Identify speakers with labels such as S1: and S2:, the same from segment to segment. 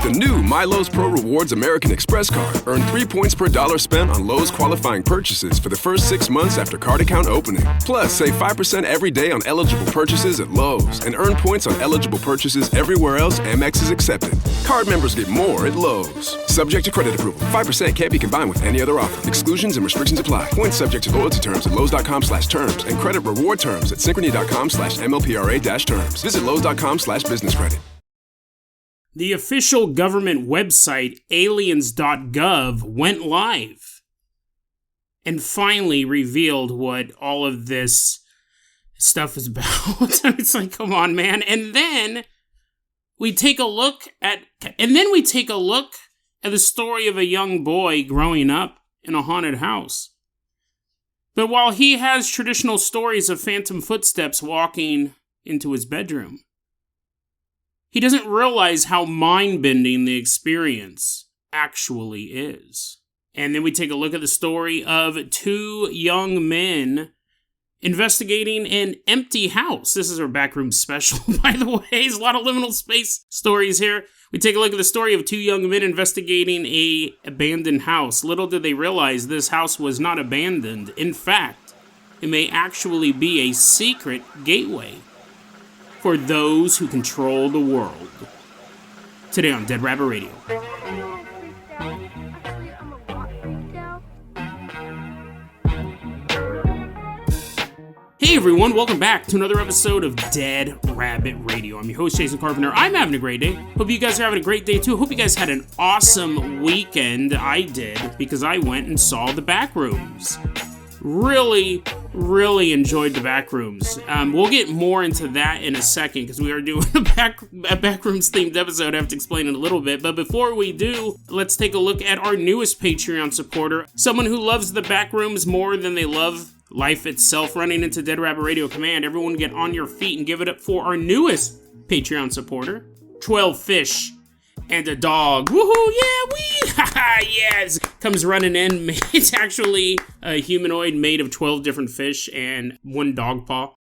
S1: With the new My Lowe's Pro Rewards American Express card, earn 3 points per dollar spent on Lowe's qualifying purchases for the first 6 months after card account opening. Plus, save 5% every day on eligible purchases at Lowe's and earn points on eligible purchases everywhere else Amex is accepted. Card members get more at Lowe's. Subject to credit approval. 5% can't be combined with any other offer. Exclusions and restrictions apply. Points subject to loyalty terms at Lowes.com/terms and credit reward terms at Synchrony.com/MLPRA-terms. Visit Lowes.com/business credit.
S2: The official government website, aliens.gov, went live and finally revealed what all of this stuff is about. It's like, come on, man. And then we take a look at the story of a young boy growing up in a haunted house. But while he has traditional stories of phantom footsteps walking into his bedroom, he doesn't realize how mind-bending the experience actually is. And then we take a look at the story of 2 young men investigating an empty house. This is our Backrooms Special, by the way. There's a lot of liminal space stories here. We take a look at the story of 2 young men investigating an abandoned house. Little did they realize this house was not abandoned. In fact, it may actually be a secret gateway for those who control the world. Today on Dead Rabbit Radio. Hey everyone, welcome back to another episode of Dead Rabbit Radio. I'm your host, Jason Carpenter. I'm having a great day. Hope you guys are having a great day too. Hope you guys had an awesome weekend. I did, because I went and saw the Backrooms. Really enjoyed the Backrooms. We'll get more into that in a second, because we are doing a Backrooms themed episode. I have to explain it a little bit. But before we do, let's take a look at our newest Patreon supporter. Someone who loves the Backrooms more than they love life itself, running into Dead Rabbit Radio Command. Everyone get on your feet and give it up for our newest Patreon supporter. 12 fish and a dog. Woohoo, yeah, yes! Comes running in. It's actually a humanoid made of 12 different fish and 1 dog paw.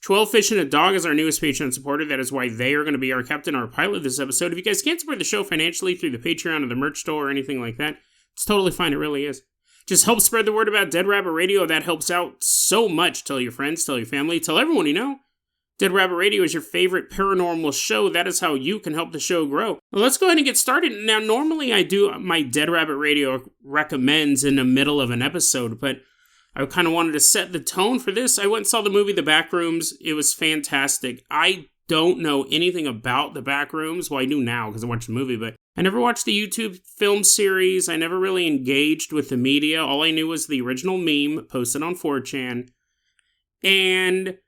S2: 12 fish and a dog is our newest Patreon supporter. That is why they are going to be our captain, our pilot this episode. If you guys can't support the show financially through the Patreon or the merch store or anything like that, it's totally fine. It really is. Just help spread the word about Dead Rabbit Radio. That helps out so much. Tell your friends, tell your family, tell everyone you know. Dead Rabbit Radio is your favorite paranormal show. That is how you can help the show grow. Well, let's go ahead and get started. Now, normally I do my Dead Rabbit Radio recommends in the middle of an episode, but I kind of wanted to set the tone for this. I went and saw the movie The Backrooms. It was fantastic. I don't know anything about The Backrooms. Well, I do now because I watched the movie, but I never watched the YouTube film series. I never really engaged with the media. All I knew was the original meme posted on 4chan. And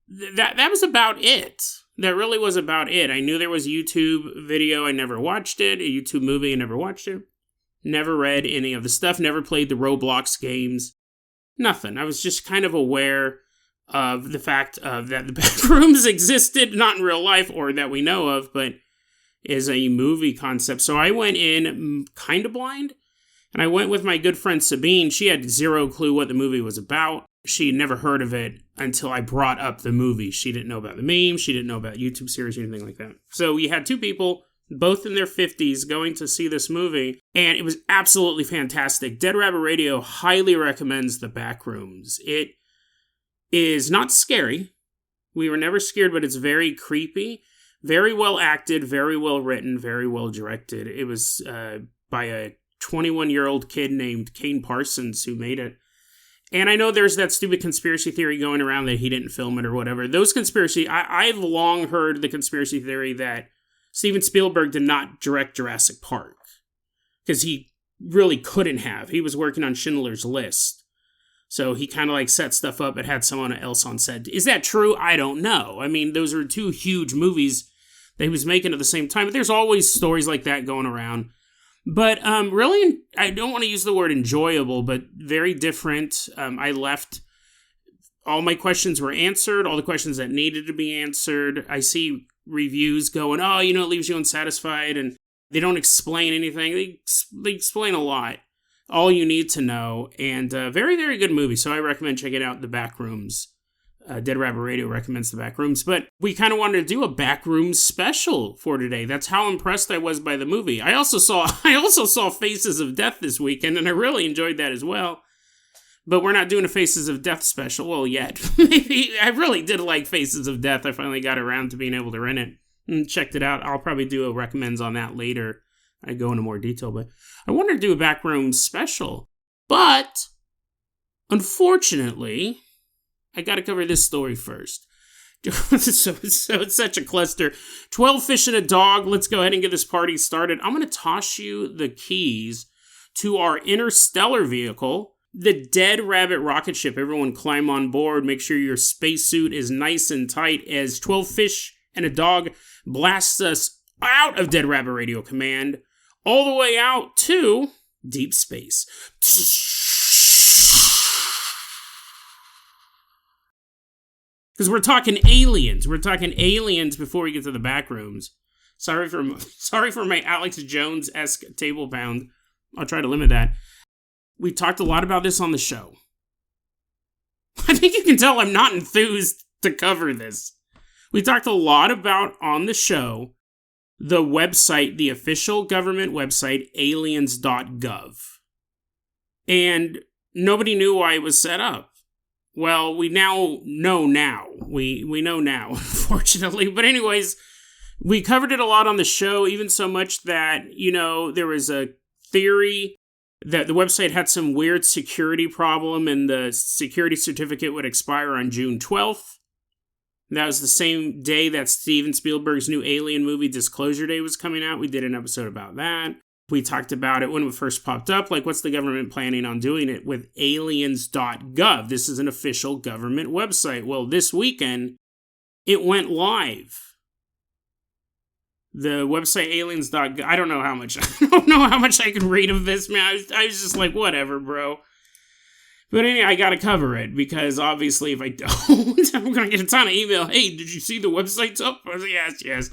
S2: that was about it. That really was about it. I knew there was a YouTube video. I never watched it. A YouTube movie. I never watched it. Never read any of the stuff. Never played the Roblox games. Nothing. I was just kind of aware of the fact that the Backrooms existed, not in real life or that we know of, but is a movie concept. So I went in kind of blind, and I went with my good friend Sabine. She had zero clue what the movie was about. She had never heard of it until I brought up the movie. She didn't know about the meme. She didn't know about YouTube series or anything like that. So we had 2 people, both in their 50s, going to see this movie, and it was absolutely fantastic. Dead Rabbit Radio highly recommends The Backrooms. It is not scary. We were never scared, but it's very creepy. Very well acted, very well written, very well directed. It was by a 21-year-old kid named Kane Parsons who made it. And I know there's that stupid conspiracy theory going around that he didn't film it or whatever. Those conspiracy... I've long heard the conspiracy theory that Steven Spielberg did not direct Jurassic Park. Because he really couldn't have. He was working on Schindler's List. So he kind of like set stuff up and had someone else on set. Is that true? I don't know. I mean, those are 2 huge movies that he was making at the same time. But there's always stories like that going around. But really, I don't want to use the word enjoyable, but very different. I left, all my questions were answered, all the questions that needed to be answered. I see reviews going, oh, it leaves you unsatisfied, and they don't explain anything. They explain a lot. All you need to know, and very, very good movie. So I recommend checking out The Backrooms. Dead Rabbit Radio recommends the Backrooms, but we kind of wanted to do a Backrooms special for today. That's how impressed I was by the movie. I also saw Faces of Death this weekend, and I really enjoyed that as well. But we're not doing a Faces of Death special, well, yet. Maybe I really did like Faces of Death. I finally got around to being able to rent it and checked it out. I'll probably do a recommends on that later. I go into more detail, but I wanted to do a Backrooms special. But unfortunately, I got to cover this story first. So it's such a cluster. 12 fish and a dog. Let's go ahead and get this party started. I'm going to toss you the keys to our interstellar vehicle, the Dead Rabbit rocket ship. Everyone climb on board. Make sure your spacesuit is nice and tight as 12 fish and a dog blasts us out of Dead Rabbit Radio Command all the way out to deep space. Because we're talking aliens. We're talking aliens before we get to the back rooms. Sorry for my Alex Jones-esque table pound. I'll try to limit that. We talked a lot about this on the show. I think you can tell I'm not enthused to cover this. We talked a lot about on the show the website, the official government website, aliens.gov. And nobody knew why it was set up. Well, we now know now. We know now, unfortunately. But anyways, we covered it a lot on the show, even so much that, there was a theory that the website had some weird security problem and the security certificate would expire on June 12th. That was the same day that Steven Spielberg's new Alien movie Disclosure Day was coming out. We did an episode about that. We talked about it when it first popped up, like what's the government planning on doing it with aliens.gov. This is an official government website. Well, this weekend, it went live. The website aliens.gov, I don't know how much I can read of this, man. I was just like, whatever, bro. But anyway, I gotta cover it, because obviously if I don't, I'm gonna get a ton of email. Hey, did you see the website's up? I was like, yes.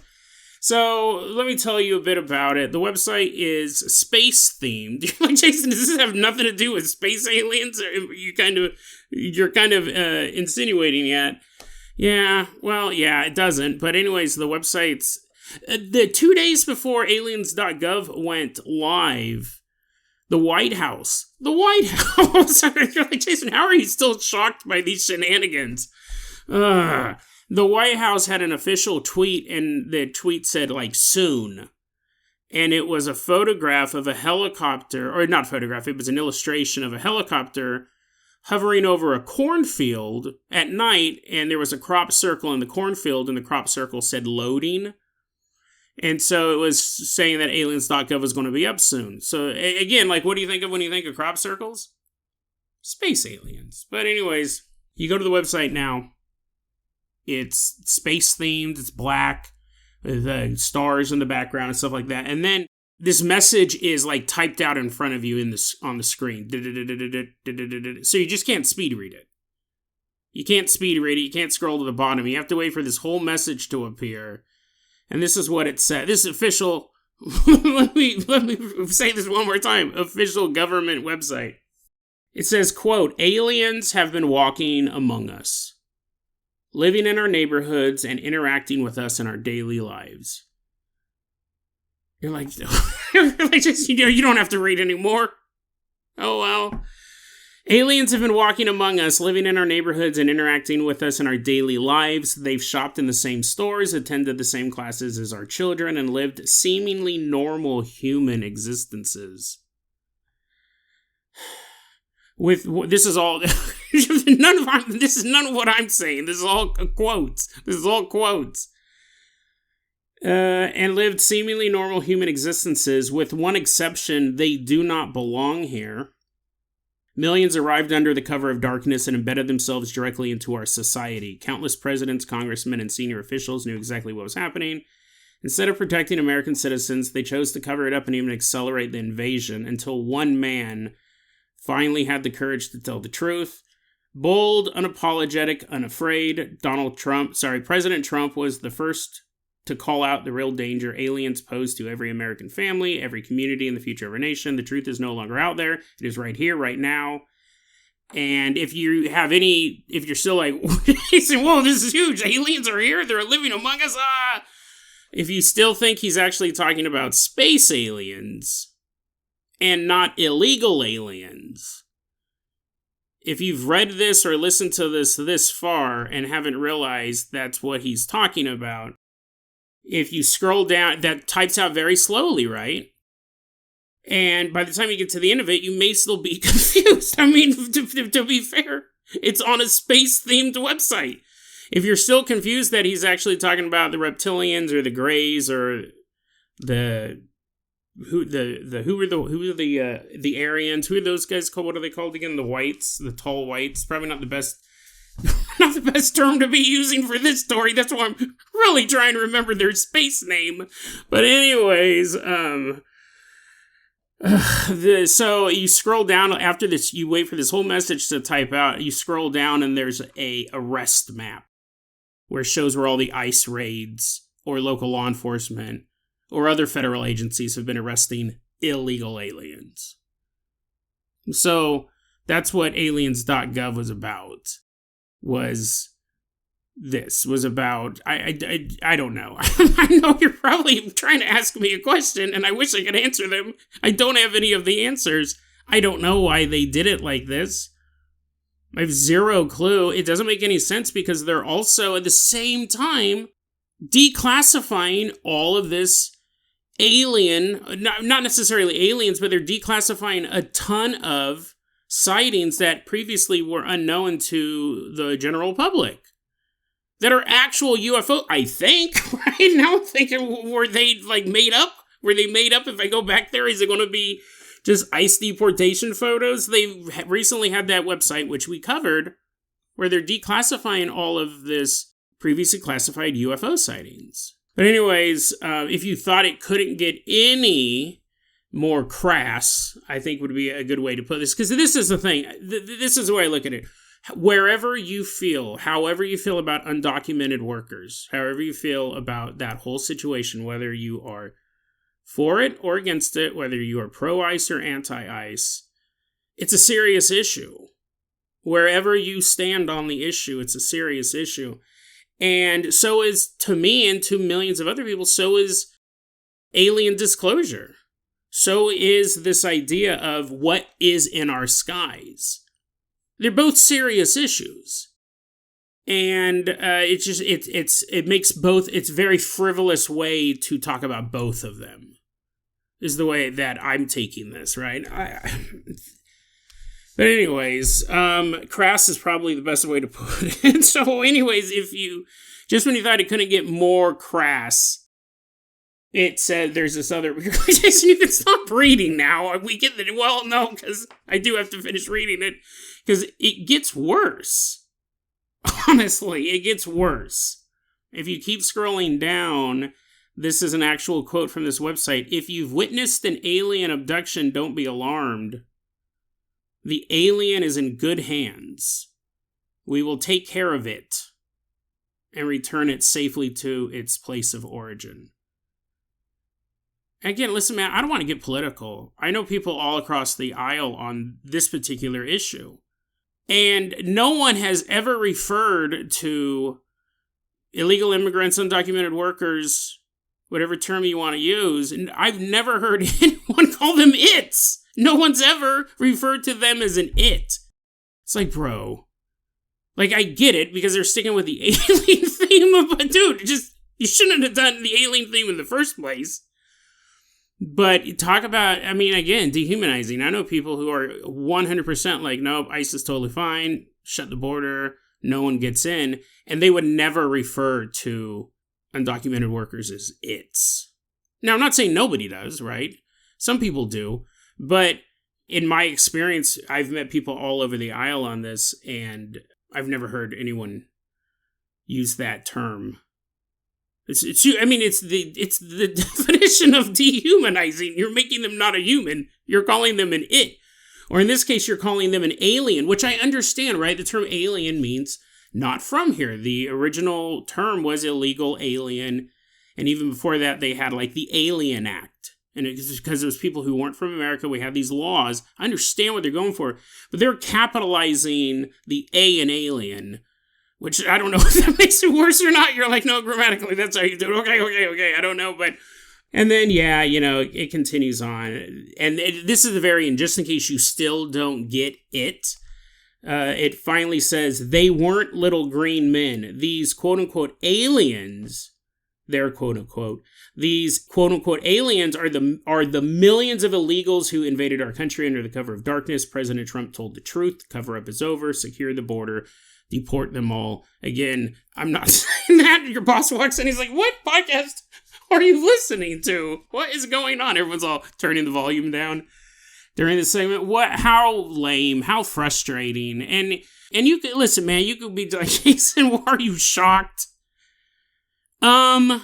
S2: So, let me tell you a bit about it. The website is space-themed. You're like, Jason, does this have nothing to do with space aliens? Or you're kind of insinuating that. Yeah, well, yeah, it doesn't. But anyways, the website's... the 2 days before aliens.gov went live, the White House... You're like, Jason, how are you still shocked by these shenanigans? The White House had an official tweet, and the tweet said, soon. And it was a photograph of a helicopter, or not photograph, it was an illustration of a helicopter hovering over a cornfield at night, and there was a crop circle in the cornfield, and the crop circle said loading. And so it was saying that aliens.gov was going to be up soon. So again, what do you think of when you think of crop circles? Space aliens. But anyways, you go to the website now. It's space-themed, it's black, with stars in the background and stuff like that. And then this message is, typed out in front of you on the screen. So you just can't speed read it. You can't speed read it, you can't scroll to the bottom. You have to wait for this whole message to appear. And this is what it said. This is official... let me say this one more time. Official government website. It says, quote, aliens have been walking among us, living in our neighborhoods and interacting with us in our daily lives. You're like, you don't have to read anymore. Oh, well. Aliens have been walking among us, living in our neighborhoods and interacting with us in our daily lives. They've shopped in the same stores, attended the same classes as our children, and lived seemingly normal human existences. This is all... this is none of what I'm saying. This is all quotes. And lived seemingly normal human existences. With one exception, they do not belong here. Millions arrived under the cover of darkness and embedded themselves directly into our society. Countless presidents, congressmen, and senior officials knew exactly what was happening. Instead of protecting American citizens, they chose to cover it up and even accelerate the invasion until one man finally had the courage to tell the truth. Bold, unapologetic, unafraid, President Trump was the first to call out the real danger aliens pose to every American family, every community, and the future of our nation. The truth is no longer out there. It is right here, right now. And if you're still like, whoa, this is huge, aliens are here, they're living among us, if you still think he's actually talking about space aliens and not illegal aliens, if you've read this or listened to this far and haven't realized that's what he's talking about, if you scroll down, that types out very slowly, right? And by the time you get to the end of it, you may still be confused. I mean, to be fair, it's on a space-themed website. If you're still confused that he's actually talking about the reptilians or the Greys or the Aryans, who are those guys called? What are they called again? The whites, the tall whites. Probably not the best term to be using for this story. That's why I'm really trying to remember their space name. But anyways, so you scroll down after this, you wait for this whole message to type out, you scroll down and there's a arrest map where it shows where all the ICE raids or local law enforcement or other federal agencies have been arresting illegal aliens. So that's what aliens.gov was about. I don't know. I know you're probably trying to ask me a question, and I wish I could answer them. I don't have any of the answers. I don't know why they did it like this. I have zero clue. It doesn't make any sense because they're also, at the same time, declassifying all of this alien, not necessarily aliens, but they're declassifying a ton of sightings that previously were unknown to the general public. That are actual UFO, I think, right? Now I'm thinking, were they made up? Were they made up? If I go back there, is it going to be just ICE deportation photos? They recently had that website, which we covered, where they're declassifying all of this previously classified UFO sightings. But anyways, if you thought it couldn't get any more crass, I think would be a good way to put this. Because this is the thing. This is the way I look at it. Wherever you feel, however you feel about undocumented workers, however you feel about that whole situation, whether you are for it or against it, whether you are pro-ICE or anti-ICE, it's a serious issue. Wherever you stand on the issue, it's a serious issue. And so is, to me and to millions of other people, so is alien disclosure. So is this idea of what is in our skies. They're both serious issues. And it makes both, it's a very frivolous way to talk about both of them, is the way that I'm taking this, right? But anyways, crass is probably the best way to put it. So anyways, just when you thought it couldn't get more crass, it said there's this other, you can stop reading now. We get the, well, no, because I do have to finish reading it, because it gets worse. Honestly, it gets worse. If you keep scrolling down, this is an actual quote from this website. If you've witnessed an alien abduction, don't be alarmed. The alien is in good hands. We will take care of it and return it safely to its place of origin. Again, listen, man, I don't want to get political. I know people all across the aisle on this particular issue. And no one has ever referred to illegal immigrants, undocumented workers, whatever term you want to use. And I've never heard anyone call them its. No one's ever referred to them as an it. It's like, bro. I get it because they're sticking with the alien theme, but dude, you shouldn't have done the alien theme in the first place. But talk about, again, dehumanizing. I know people who are 100% like, nope, ICE is totally fine, shut the border, no one gets in, and they would never refer to undocumented workers as its. Now, I'm not saying nobody does, right? Some people do, but in my experience, I've met people all over the aisle on this, and I've never heard anyone use that term. It's the definition of dehumanizing. You're making them not a human. You're calling them an it. Or in this case, you're calling them an alien, which I understand, right? The term alien means not from here. The original term was illegal alien. And even before that, they had the Alien Act. And it's because it was people who weren't from America. We have these laws. I understand what they're going for. But they're capitalizing the A in alien, which I don't know if that makes it worse or not. You're like, no, grammatically, that's how you do it. Okay. I don't know. But, and then, yeah, it continues on. And this is the very end, just in case you still don't get it. It finally says, they weren't little green men. These quote-unquote aliens, they're quote-unquote, these quote-unquote aliens are the millions of illegals who invaded our country under the cover of darkness. President Trump told the truth. The cover-up is over. Secure the border. Deport them all. Again, I'm not saying that. Your boss walks in, he's like, what podcast are you listening to? What is going on? Everyone's all turning the volume down during the segment. How lame, how frustrating. And you could, listen, man, you could be like, Jason, why are you shocked? I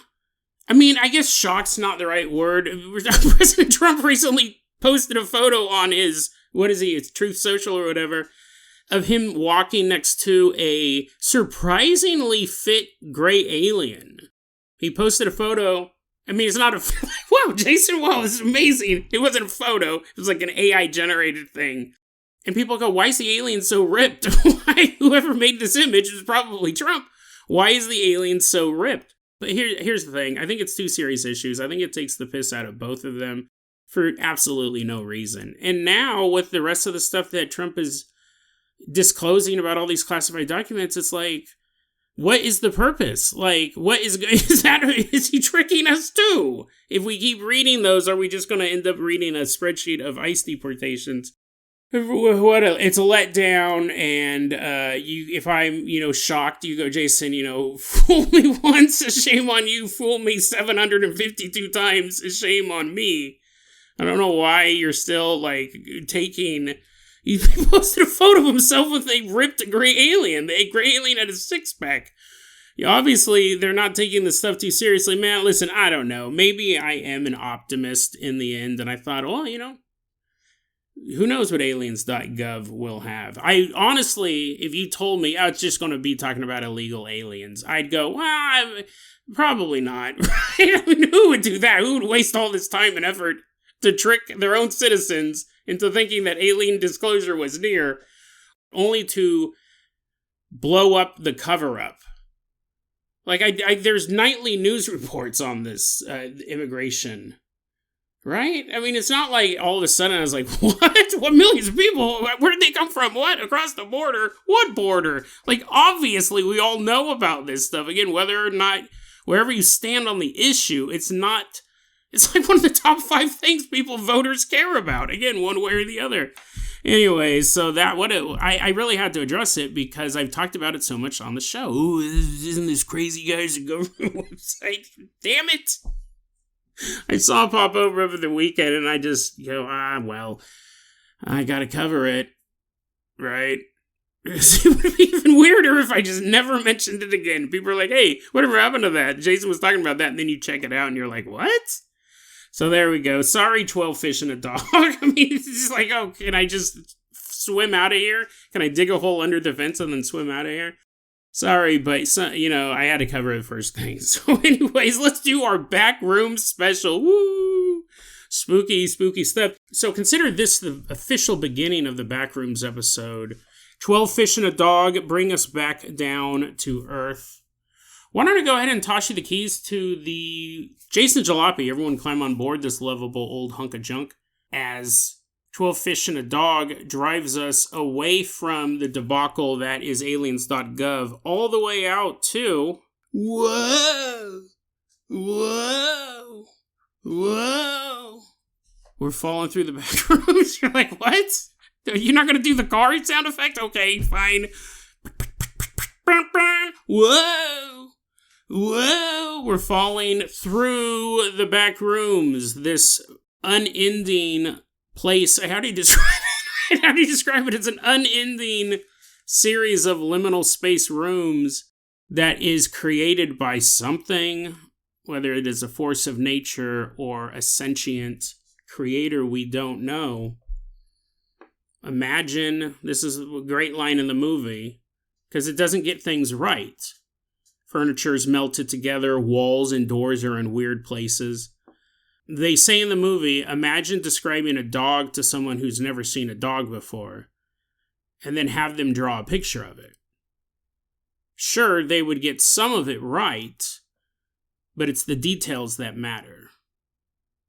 S2: mean, I guess shocked's not the right word. President Trump recently posted a photo on his, it's Truth Social or whatever, of him walking next to a surprisingly fit gray alien. He posted a photo. I mean, it's not a... Wow, Jason, wow, this is amazing. It wasn't a photo. It was like an AI-generated thing. And people go, why is the alien so ripped? Whoever made this image is probably Trump. Why is the alien so ripped? But here's the thing. I think it's two serious issues. I think it takes the piss out of both of them for absolutely no reason. And now, with the rest of the stuff that Trump is disclosing about all these classified documents, it's like, what is the purpose? Like, what is he tricking us too? If we keep reading those, are we just going to end up reading a spreadsheet of ICE deportations? It's a letdown, and if I'm, shocked, you go, Jason, fool me once, a shame on you, fool me 752 times, a shame on me. I don't know why you're still, taking... He posted a photo of himself with a ripped gray alien. The gray alien had a six-pack. Obviously, they're not taking this stuff too seriously. Man, listen, I don't know. Maybe I am an optimist in the end, and I thought, who knows what aliens.gov will have. I honestly, if you told me, it's just going to be talking about illegal aliens, I'd go, well, probably not. I mean, who would do that? Who would waste all this time and effort to trick their own citizens into thinking that alien disclosure was near, only to blow up the cover-up? There's nightly news reports on this immigration, right? I mean, it's not like all of a sudden I was like, what? What millions of people? Where did they come from? What? Across the border? What border? Obviously, we all know about this stuff. Again, whether or not, wherever you stand on the issue, it's like one of the top 5 things voters care about. Again, one way or the other. Anyway, so I really had to address it because I've talked about it so much on the show. Ooh, isn't this crazy guy's government website? Damn it! I saw it pop over the weekend and I just go, I gotta cover it, right? It would be even weirder if I just never mentioned it again. People are like, hey, whatever happened to that? Jason was talking about that, and then you check it out and you're like, what? So there we go. Sorry, 12 fish and a dog. I mean, it's just like, oh, can I just swim out of here? Can I dig a hole under the fence and then swim out of here? Sorry, but, I had to cover the first thing. So anyways, let's do our Backrooms Special. Woo! Spooky, spooky stuff. So consider this the official beginning of the Backrooms episode. 12 fish and a dog bring us back down to earth. Why don't I go ahead and toss you the keys to the Jason Jalopy. Everyone climb on board this lovable old hunk of junk as 12 Fish and a Dog drives us away from the debacle that is aliens.gov all the way out to... Whoa! Whoa! Whoa! We're falling through the back rooms. You're like, what? You're not going to do the car sound effect? Okay, fine. Whoa! Whoa! We're falling through the back rooms. This unending place. How do you describe it? How do you describe it? It's an unending series of liminal space rooms that is created by something, whether it is a force of nature or a sentient creator we don't know. Imagine, this is a great line in the movie, because it doesn't get things right. Furniture is melted together, walls and doors are in weird places. They say in the movie, imagine describing a dog to someone who's never seen a dog before, and then have them draw a picture of it. Sure, they would get some of it right, but it's the details that matter.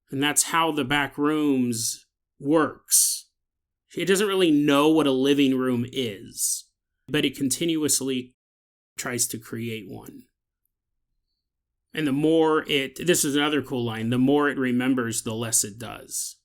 S2: And that's how the Backrooms works. It doesn't really know what a living room is, but it continuously tries to create one. And the more this is another cool line, the more it remembers, the less it does.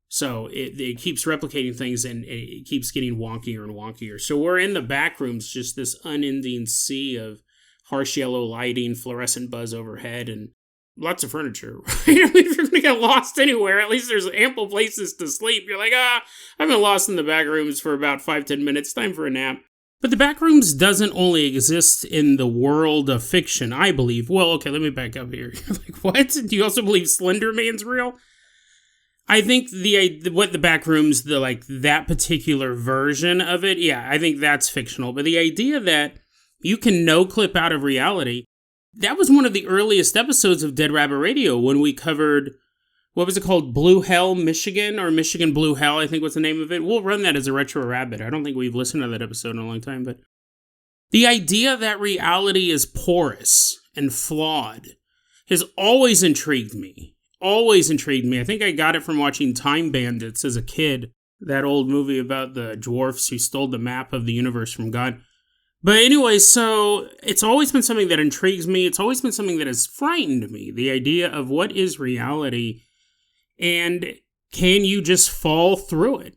S2: So it keeps replicating things and it keeps getting wonkier and wonkier. So we're in the Backrooms, just this unending sea of harsh yellow lighting, fluorescent buzz overhead, and lots of furniture. Right? If you're going to get lost anywhere, at least there's ample places to sleep. You're like, I've been lost in the Backrooms for about 5-10 minutes. Time for a nap. But the Backrooms doesn't only exist in the world of fiction, I believe. Well, okay, let me back up here. You're like, what? Do you also believe Slender Man's real? I think what the Backrooms, that particular version of it, yeah, I think that's fictional. But the idea that you can no-clip out of reality, that was one of the earliest episodes of Dead Rabbit Radio when we covered, what was it called? Blue Hell, Michigan, or Michigan Blue Hell, I think was the name of it. We'll run that as a Retro Rabbit. I don't think we've listened to that episode in a long time, but the idea that reality is porous and flawed has always intrigued me. Always intrigued me. I think I got it from watching Time Bandits as a kid, that old movie about the dwarfs who stole the map of the universe from God. But anyway, so it's always been something that intrigues me. It's always been something that has frightened me. The idea of what is reality, and can you just fall through it?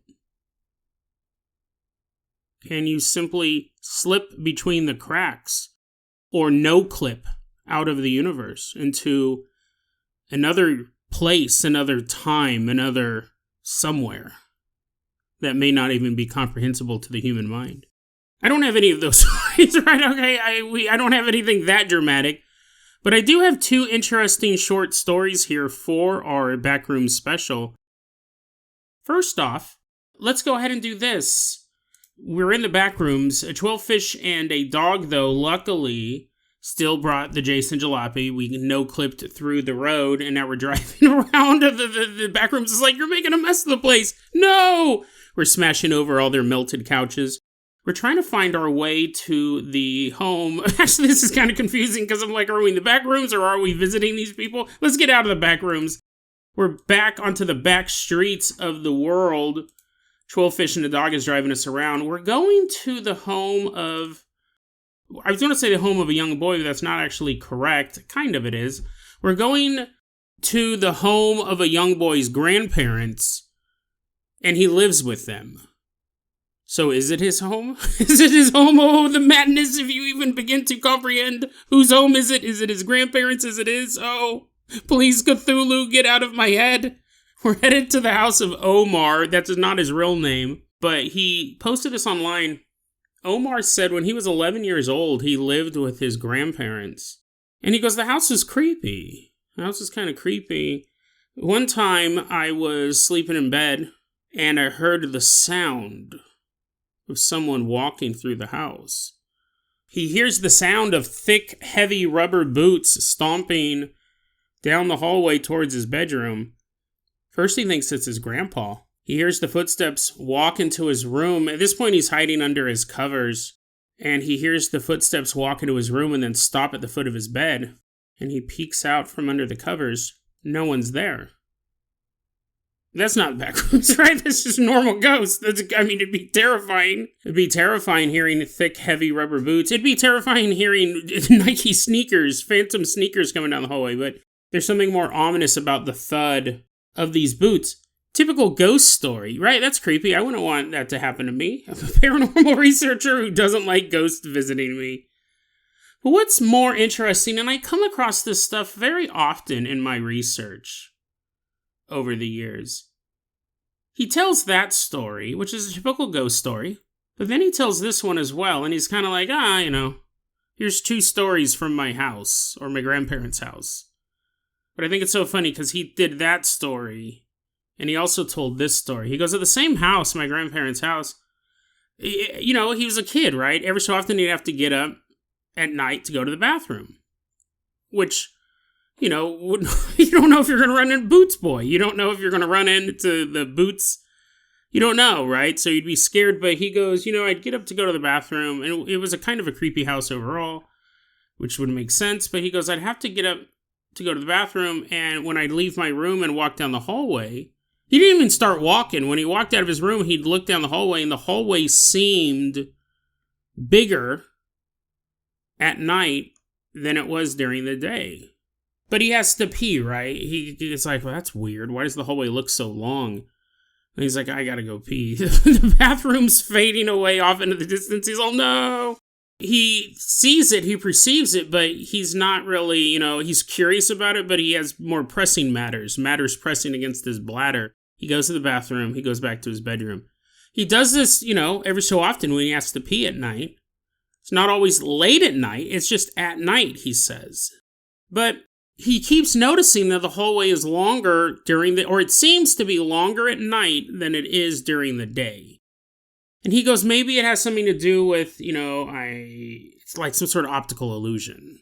S2: Can you simply slip between the cracks or no clip out of the universe into another place, another time, another somewhere that may not even be comprehensible to the human mind? I don't have any of those stories, right? Okay, I don't have anything that dramatic, but I do have 2 interesting short stories here for our Backrooms Special. First off, let's go ahead and do this. We're in the Backrooms. A 12-fish and a dog, though, luckily still brought the Jason Jalopy. We no-clipped through the road, and now we're driving around. The Backrooms is like, you're making a mess of the place. No! We're smashing over all their melted couches. We're trying to find our way to the home. Actually, this is kind of confusing because I'm like, are we in the Backrooms or are we visiting these people? Let's get out of the Backrooms. We're back onto the back streets of the world. 12-fish and the dog is driving us around. We're going to the home of, I was going to say the home of a young boy, but that's not actually correct. Kind of it is. We're going to the home of a young boy's grandparents, and he lives with them. So is it his home? Is it his home? Oh, the madness, if you even begin to comprehend. Whose home is it? Is it his grandparents? Is it his? Oh, please, Cthulhu, get out of my head. We're headed to the house of Omar. That's not his real name, but he posted this online. Omar said when he was 11 years old, he lived with his grandparents. And he goes, the house is creepy. The house is kind of creepy. One time I was sleeping in bed and I heard the sound of someone walking through the house. He hears the sound of thick, heavy rubber boots stomping down the hallway towards his bedroom. First he thinks it's his grandpa. He hears the footsteps walk into his room. At this point he's hiding under his covers. And he hears the footsteps walk into his room and then stop at the foot of his bed. And he peeks out from under the covers. No one's there. That's not Backrooms, right? That's just a normal ghost. It'd be terrifying. It'd be terrifying hearing thick, heavy rubber boots. It'd be terrifying hearing Nike sneakers, phantom sneakers coming down the hallway. But there's something more ominous about the thud of these boots. Typical ghost story, right? That's creepy. I wouldn't want that to happen to me. I'm a paranormal researcher who doesn't like ghosts visiting me. But what's more interesting, and I come across this stuff very often in my research over the years. He tells that story, which is a typical ghost story, but then he tells this one as well, and he's kind of like, here's 2 stories from my house, or my grandparents' house. But I think it's so funny because he did that story, and he also told this story. He goes, at the same house, my grandparents' house, he was a kid, right? Every so often he'd have to get up at night to go to the bathroom, which you don't know if you're going to run into Boots Boy. You don't know if you're going to run into the Boots. You don't know, right? So you'd be scared. But he goes, I'd get up to go to the bathroom. And it was a kind of a creepy house overall, which would make sense. But he goes, I'd have to get up to go to the bathroom. And when I'd leave my room and walk down the hallway, he didn't even start walking. When he walked out of his room, he'd look down the hallway, and the hallway seemed bigger at night than it was during the day. But he has to pee, right? It's like, well, that's weird. Why does the hallway look so long? And he's like, I gotta go pee. The bathroom's fading away off into the distance. He's all, no. He sees it, he perceives it, but he's not really, he's curious about it, but he has more pressing matters pressing against his bladder. He goes to the bathroom, he goes back to his bedroom. He does this, every so often when he has to pee at night. It's not always late at night, it's just at night, he says. But he keeps noticing that the hallway is longer or it seems to be longer at night than it is during the day. And he goes, maybe it has something to do with, it's like some sort of optical illusion.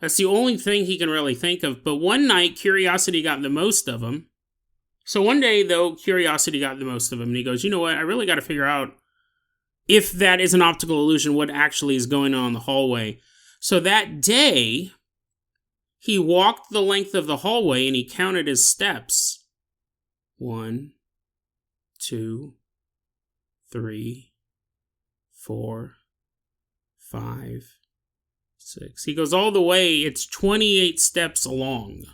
S2: That's the only thing he can really think of. But one night, curiosity got the most of him. So one day, though, curiosity got the most of him. And he goes, you know what? I really got to figure out if that is an optical illusion, what actually is going on in the hallway. So that day, he walked the length of the hallway and he counted his steps. 1, 2, 3, 4, 5, 6. He goes all the way, it's 28 steps long.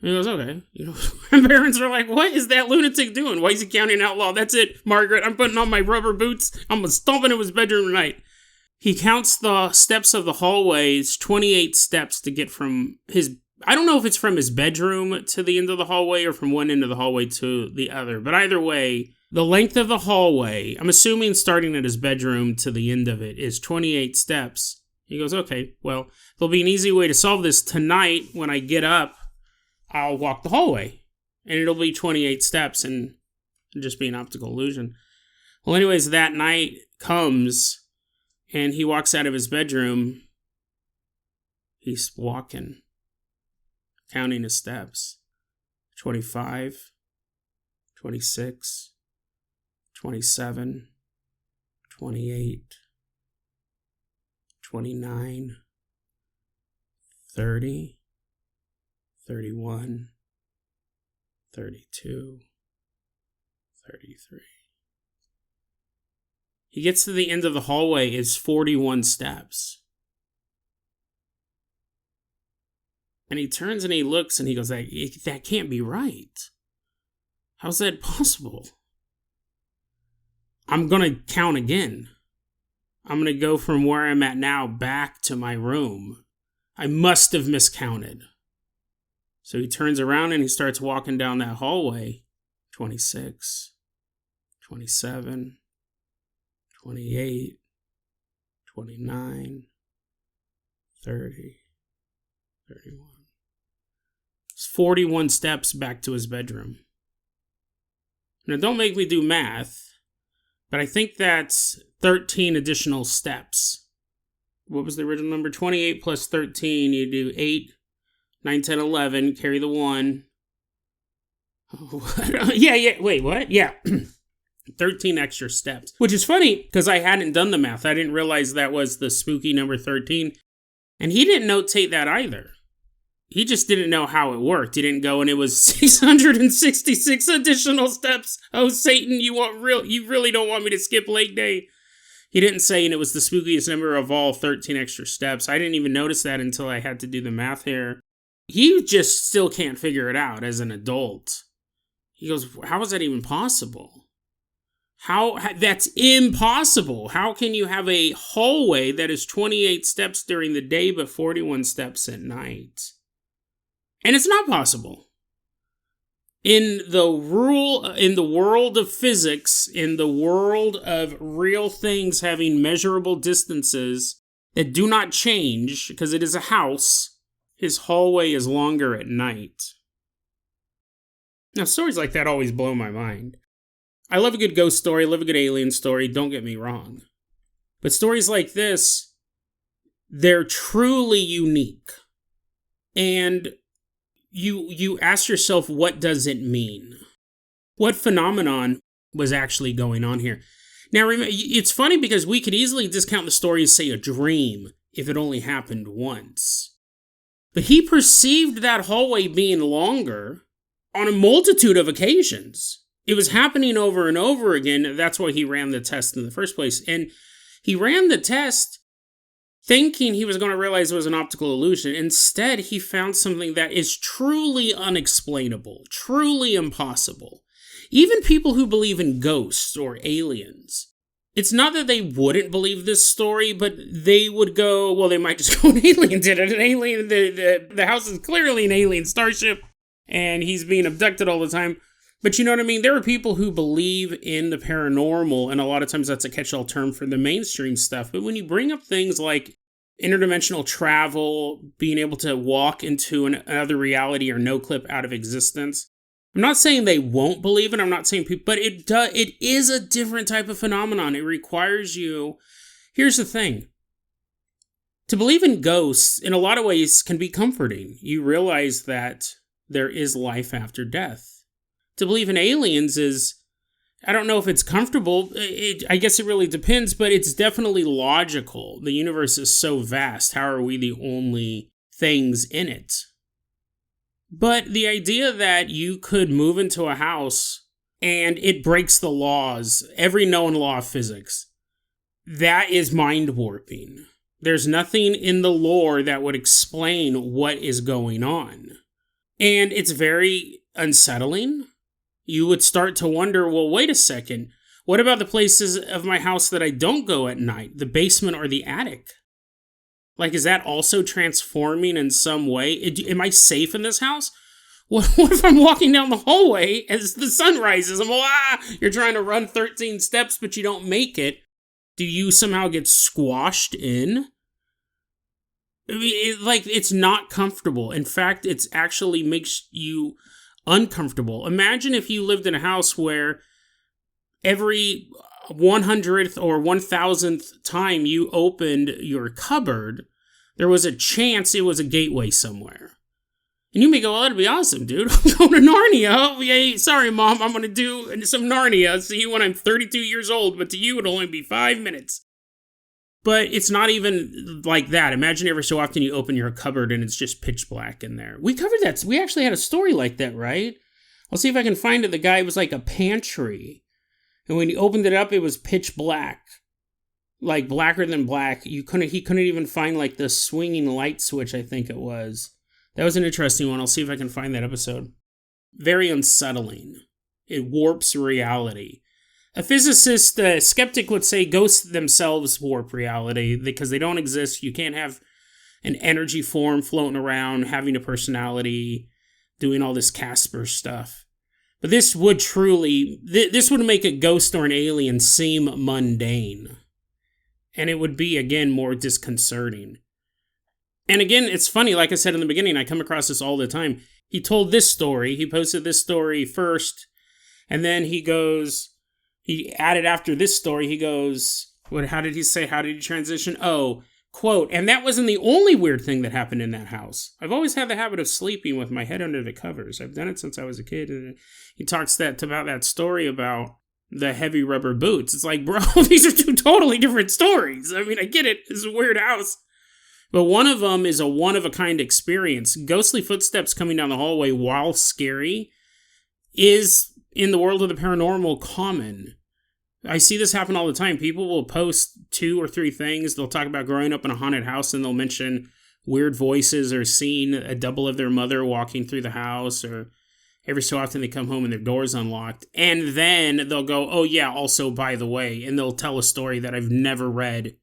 S2: And he goes, okay. My parents are like, what is that lunatic doing? Why is he counting out loud? That's it, Margaret. I'm putting on my rubber boots. I'm going to stomp into his bedroom tonight. He counts the steps of the hallways, 28 steps to get from I don't know if it's from his bedroom to the end of the hallway or from one end of the hallway to the other. But either way, the length of the hallway, I'm assuming starting at his bedroom to the end of it, is 28 steps. He goes, okay, well, there'll be an easy way to solve this. Tonight, when I get up, I'll walk the hallway. And it'll be 28 steps and just be an optical illusion. Well, anyways, that night comes, and he walks out of his bedroom. He's walking, counting his steps. 25, 26, 27, 28, 29, 30, 31, 32, 33. He gets to the end of the hallway, it's 41 steps. And he turns and he looks and he goes, that can't be right. How's that possible? I'm going to count again. I'm going to go from where I'm at now back to my room. I must have miscounted. So he turns around and he starts walking down that hallway. 26, 27, 28, 29, 30, 31. It's 41 steps back to his bedroom. Now, don't make me do math, but I think that's 13 additional steps. What was the original number? 28 plus 13, you do 8, 9, 10, 11, carry the 1. Yeah, wait, what? Yeah. 13 extra steps. Which is funny, because I hadn't done the math. I didn't realize that was the spooky number 13. And he didn't notate that either. He just didn't know how it worked. He didn't go, and it was 666 additional steps. Oh, Satan, you really don't want me to skip leg day. He didn't say, and it was the spookiest number of all, 13 extra steps. I didn't even notice that until I had to do the math here. He just still can't figure it out as an adult. He goes, how is that even possible? That's impossible. How can you have a hallway that is 28 steps during the day but 41 steps at night? And it's not possible. In the world of physics, in the world of real things having measurable distances that do not change because it is a house, his hallway is longer at night. Now, stories like that always blow my mind. I love a good ghost story, I love a good alien story, don't get me wrong. But stories like this, they're truly unique. And you ask yourself, what does it mean? What phenomenon was actually going on here? Now, remember, it's funny because we could easily discount the story as, say, a dream if it only happened once. But he perceived that hallway being longer on a multitude of occasions. It was happening over and over again. That's why he ran the test in the first place. And he ran the test thinking he was going to realize it was an optical illusion. Instead, he found something that is truly unexplainable, truly impossible. Even people who believe in ghosts or aliens, it's not that they wouldn't believe this story, but they would go, well, they might just go, an alien did it. An alien, the house is clearly an alien starship, and he's being abducted all the time. But you know what I mean? There are people who believe in the paranormal, and a lot of times that's a catch-all term for the mainstream stuff. But when you bring up things like interdimensional travel, being able to walk into another reality or no clip out of existence, I'm not saying they won't believe it. I'm not saying people, but it is a different type of phenomenon. It requires you. Here's the thing. To believe in ghosts, in a lot of ways, can be comforting. You realize that there is life after death. To believe in aliens is, I don't know if it's comfortable. I guess it really depends, but it's definitely logical. The universe is so vast. How are we the only things in it? But the idea that you could move into a house and it breaks the laws, every known law of physics, that is mind warping. There's nothing in the lore that would explain what is going on. And it's very unsettling. You would start to wonder, well, wait a second. What about the places of my house that I don't go at night? The basement or the attic? Like, is that also transforming in some way? Am I safe in this house? What if I'm walking down the hallway as the sun rises? You're trying to run 13 steps, but you don't make it. Do you somehow get squashed in? I mean, it's not comfortable. In fact, it actually makes you uncomfortable. Imagine if you lived in a house where every 100th or 1000th time you opened your cupboard, there was a chance it was a gateway somewhere. And you may go, well, that'd be awesome, dude. I'm going to Narnia. Oh, yeah, sorry, Mom. I'm going to do some Narnia. See you when I'm 32 years old, but to you, it'll only be 5 minutes. But it's not even like that. Imagine every so often you open your cupboard and it's just pitch black in there. We covered that. We actually had a story like that, right? I'll see if I can find it. The guy was like a pantry. And when he opened it up, it was pitch black. Like blacker than black. He couldn't even find like the swinging light switch, I think it was. That was an interesting one. I'll see if I can find that episode. Very unsettling. It warps reality. A physicist, skeptic would say ghosts themselves warp reality because they don't exist. You can't have an energy form floating around, having a personality, doing all this Casper stuff. But this would this would make a ghost or an alien seem mundane. And it would be, again, more disconcerting. And again, it's funny, like I said in the beginning, I come across this all the time. He told this story, he posted this story first, and then he added after this story, he goes, how did he say, how did he transition? Oh, quote, and that wasn't the only weird thing that happened in that house. I've always had the habit of sleeping with my head under the covers. I've done it since I was a kid. And he talks about that story about the heavy rubber boots. It's like, bro, these are two totally different stories. I mean, I get it. It's a weird house. But one of them is a one-of-a-kind experience. Ghostly footsteps coming down the hallway, while scary, is, in the world of the paranormal, common. I see this happen all the time. People will post 2 or 3 things. They'll talk about growing up in a haunted house, and they'll mention weird voices or seeing a double of their mother walking through the house, or every so often they come home and their door's unlocked. And then they'll go, oh yeah, also by the way, and they'll tell a story that I've never read.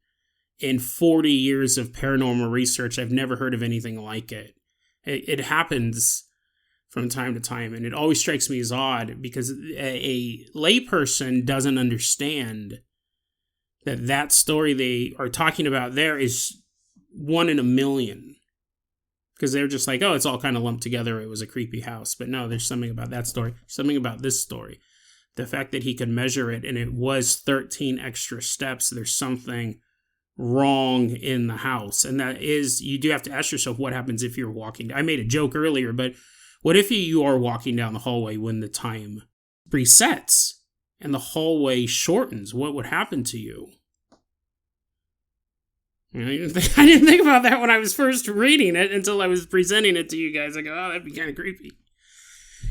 S2: In 40 years of paranormal research, I've never heard of anything like it. It happens from time to time, and it always strikes me as odd because a layperson doesn't understand that story they are talking about there is 1 in a million. Because they're just like, oh, it's all kind of lumped together. It was a creepy house. But no, there's something about that story, something about this story. The fact that he could measure it, and it was 13 extra steps, there's something wrong in the house. And that is, you do have to ask yourself what happens if you're walking. I made a joke earlier, but what if you are walking down the hallway when the time resets and the hallway shortens? What would happen to you? I didn't think about that when I was first reading it until I was presenting it to you guys. I go, oh, that'd be kind of creepy.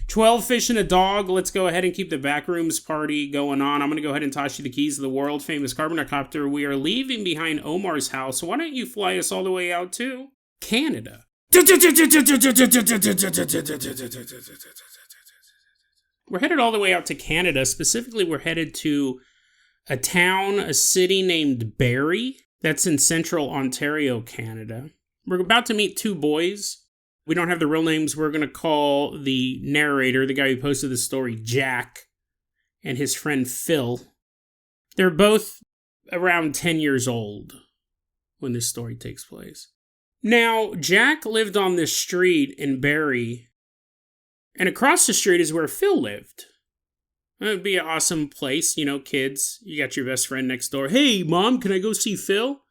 S2: 12 fish and a dog. Let's go ahead and keep the Backrooms party going on. I'm going to go ahead and toss you the keys to the world-famous Carpenter Copter. We are leaving behind Omar's house. Why don't you fly us all the way out to Canada? We're headed all the way out to Canada. Specifically, we're headed to a town, a city named Barrie. That's in central Ontario, Canada. We're about to meet two boys. We don't have the real names. We're going to call the narrator, the guy who posted the story, Jack, and his friend Phil. They're both around 10 years old when this story takes place. Now, Jack lived on this street in Barrie, and across the street is where Phil lived. It would be an awesome place, you know, kids. You got your best friend next door. Hey, Mom, can I go see Phil?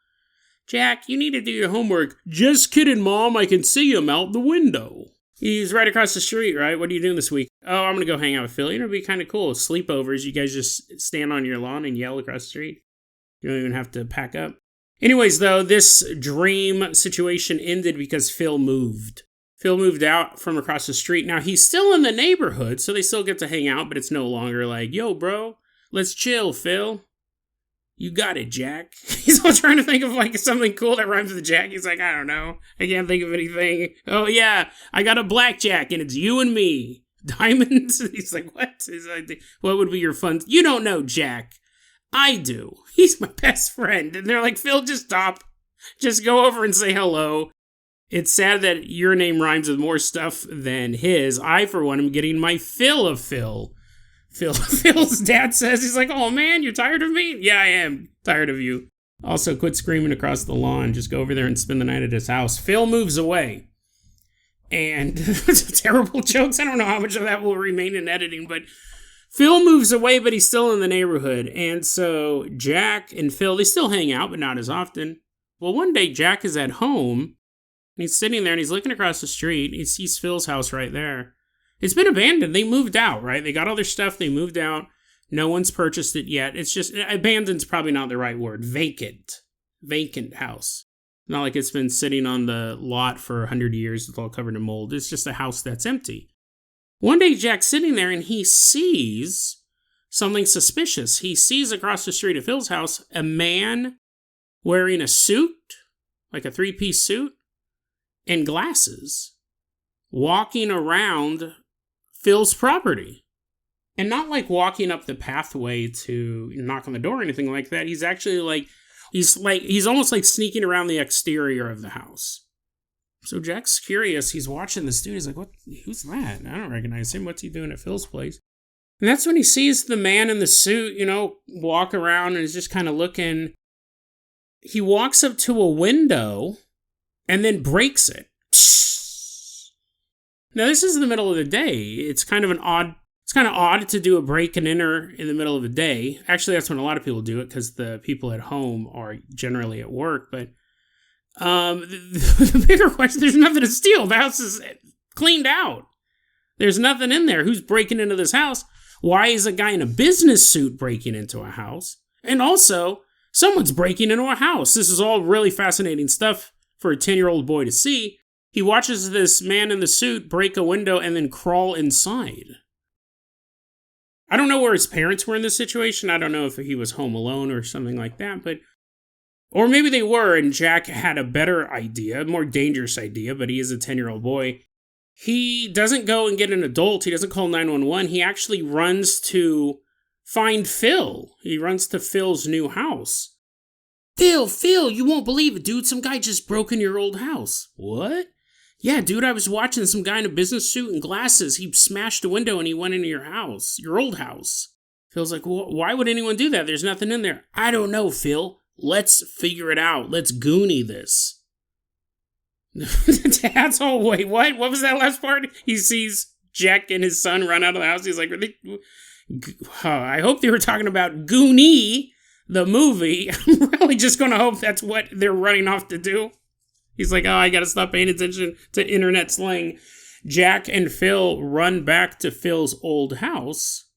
S2: Jack, you need to do your homework. Just kidding, Mom. I can see him out the window. He's right across the street, right? What are you doing this week? Oh, I'm going to go hang out with Phil. You know, it'd be kind of cool. Sleepovers. You guys just stand on your lawn and yell across the street. You don't even have to pack up. Anyways, though, this dream situation ended because Phil moved. Phil moved out from across the street. Now, he's still in the neighborhood, so they still get to hang out, but it's no longer like, yo, bro, let's chill, Phil. You got it, Jack. He's all trying to think of, like, something cool that rhymes with Jack. He's like, I don't know. I can't think of anything. Oh, yeah, I got a blackjack, and it's you and me. Diamonds? He's like, what? He's like, what would be your fun? You don't know Jack. I do. He's my best friend. And they're like, Phil, just stop. Just go over and say hello. It's sad that your name rhymes with more stuff than his. I, for one, am getting my fill of Phil. Phil's dad says, he's like, oh man, you're tired of me? Yeah, I am tired of you. Also, quit screaming across the lawn. Just go over there and spend the night at his house. Phil moves away. And terrible jokes. I don't know how much of that will remain in editing, but Phil moves away, but he's still in the neighborhood. And so Jack and Phil, they still hang out, but not as often. Well, one day Jack is at home. And he's sitting there and he's looking across the street. He sees Phil's house right there. It's been abandoned. They moved out, right? They got all their stuff. They moved out. No one's purchased it yet. It's just, abandoned's probably not the right word. Vacant. Vacant house. Not like it's been sitting on the lot for 100 years. It's all covered in mold. It's just a house that's empty. One day Jack's sitting there and he sees something suspicious. He sees across the street of Phil's house a man wearing a suit, like a three-piece suit, and glasses, walking around Phil's property. And not like walking up the pathway to knock on the door or anything like that. He's actually he's almost like sneaking around the exterior of the house. So Jack's curious. He's watching this dude. He's like, who's that? I don't recognize him. What's he doing at Phil's place? And that's when he sees the man in the suit, walk around and is just kind of looking. He walks up to a window and then breaks it. Now, this is in the middle of the day. It's kind of odd to do a break and enter in the middle of the day. Actually, that's when a lot of people do it because the people at home are generally at work. But the bigger question, there's nothing to steal. The house is cleaned out. There's nothing in there. Who's breaking into this house? Why is a guy in a business suit breaking into a house? And also, someone's breaking into a house. This is all really fascinating stuff for a 10-year-old boy to see. He watches this man in the suit break a window and then crawl inside. I don't know where his parents were in this situation. I don't know if he was home alone or something like that, or maybe they were and Jack had a better idea, a more dangerous idea, but he is a 10-year-old boy. He doesn't go and get an adult. He doesn't call 911. He actually runs to find Phil. He runs to Phil's new house. Phil, you won't believe it, dude. Some guy just broke into your old house. What? Yeah, dude, I was watching some guy in a business suit and glasses. He smashed a window and he went into your house, your old house. Phil's like, well, why would anyone do that? There's nothing in there. I don't know, Phil. Let's figure it out. Let's Goonie this. Dad's all, wait, what? What was that last part? He sees Jack and his son run out of the house. He's like, I hope they were talking about Goonie the movie, I'm really just going to hope that's what they're running off to do. He's like, oh, I got to stop paying attention to internet slang. Jack and Phil run back to Phil's old house,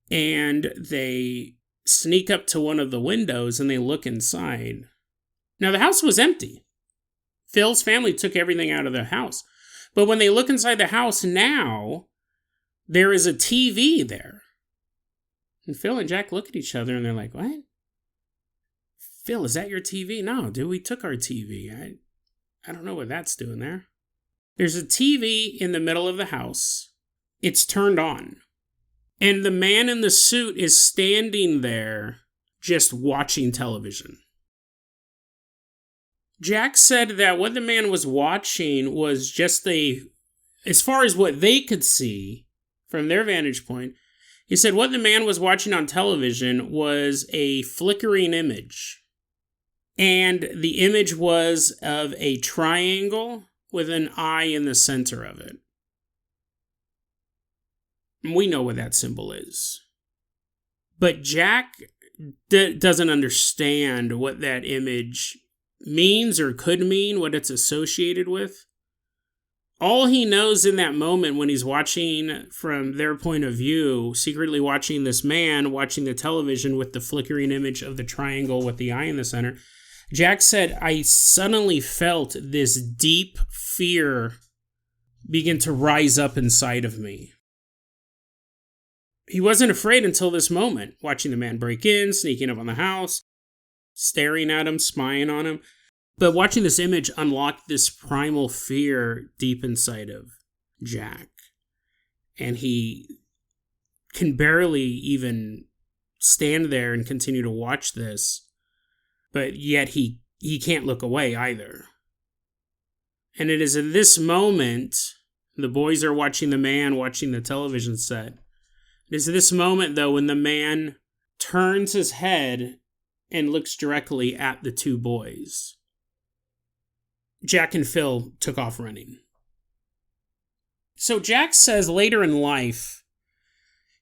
S2: and they sneak up to one of the windows and they look inside. Now, the house was empty. Phil's family took everything out of the house. But when they look inside the house now, there is a TV there. And Phil and Jack look at each other and they're like, what? Phil, is that your TV? No, dude, we took our TV. I don't know what that's doing there. There's a TV in the middle of the house. It's turned on. And the man in the suit is standing there just watching television. Jack said that what the man was watching was just as far as what they could see from their vantage point, he said what the man was watching on television was a flickering image. And the image was of a triangle with an eye in the center of it. We know what that symbol is. But Jack doesn't understand what that image means or could mean, what it's associated with. All he knows in that moment when he's watching from their point of view, secretly watching this man watching the television with the flickering image of the triangle with the eye in the center, Jack said, I suddenly felt this deep fear begin to rise up inside of me. He wasn't afraid until this moment, watching the man break in, sneaking up on the house, staring at him, spying on him. But watching this image unlocked this primal fear deep inside of Jack. And he can barely even stand there and continue to watch this. But yet he can't look away either. And it is in this moment, the boys are watching the man watching the television set. It is this moment, though, when the man turns his head and looks directly at the two boys. Jack and Phil took off running. So Jack says later in life,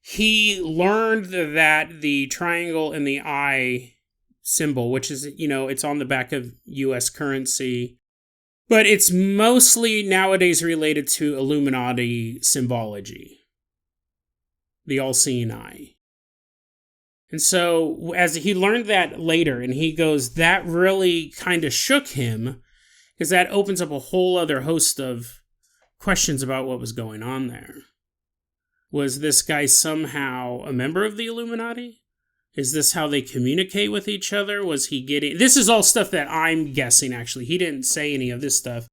S2: he learned that the triangle and the eye symbol, which is, it's on the back of U.S. currency, but it's mostly nowadays related to Illuminati symbology. The all-seeing eye. And so as he learned that later, and he goes, that really kind of shook him, because that opens up a whole other host of questions about what was going on there. Was this guy somehow a member of the Illuminati? Is this how they communicate with each other? Was he getting... This is all stuff that I'm guessing, actually. He didn't say any of this stuff.